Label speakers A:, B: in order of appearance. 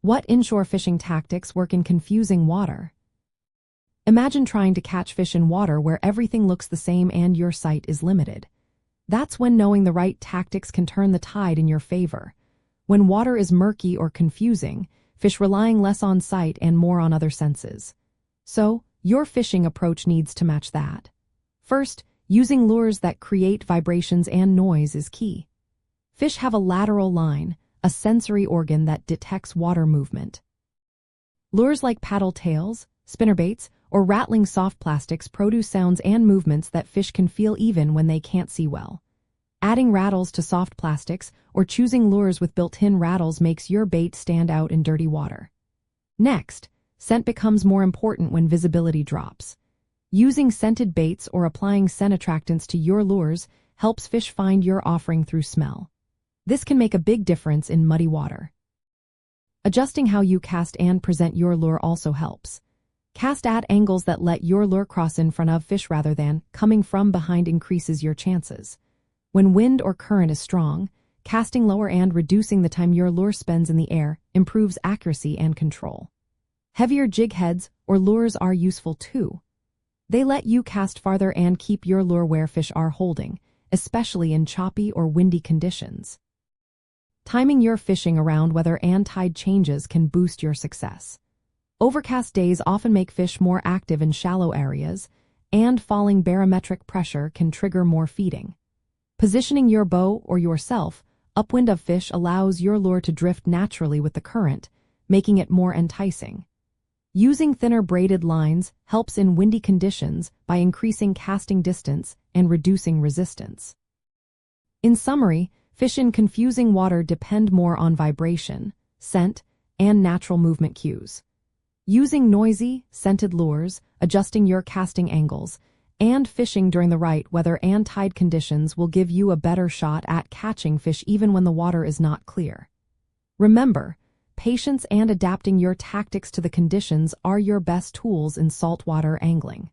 A: What inshore fishing tactics work in confusing water? Imagine trying to catch fish in water where everything looks the same and your sight is limited. That's when knowing the right tactics can turn the tide in your favor. When water is murky or confusing, fish relying less on sight and more on other senses. So, your fishing approach needs to match that. First, using lures that create vibrations and noise is key. Fish have a lateral line, a sensory organ that detects water movement. Lures like paddle tails, spinnerbaits, or rattling soft plastics produce sounds and movements that fish can feel even when they can't see well. Adding rattles to soft plastics or choosing lures with built-in rattles makes your bait stand out in dirty water. Next, scent becomes more important when visibility drops. Using scented baits or applying scent attractants to your lures helps fish find your offering through smell. This can make a big difference in muddy water. Adjusting how you cast and present your lure also helps. Cast at angles that let your lure cross in front of fish rather than coming from behind increases your chances. When wind or current is strong, casting lower and reducing the time your lure spends in the air improves accuracy and control. Heavier jig heads or lures are useful too. They let you cast farther and keep your lure where fish are holding, especially in choppy or windy conditions. Timing your fishing around weather and tide changes can boost your success. Overcast days often make fish more active in shallow areas, and falling barometric pressure can trigger more feeding. Positioning your bow or yourself upwind of fish allows your lure to drift naturally with the current, making it more enticing. Using thinner braided lines helps in windy conditions by increasing casting distance and reducing resistance. In summary, fish in confusing water depend more on vibration, scent, and natural movement cues. Using noisy, scented lures, adjusting your casting angles, and fishing during the right weather and tide conditions will give you a better shot at catching fish even when the water is not clear. Remember, patience and adapting your tactics to the conditions are your best tools in saltwater angling.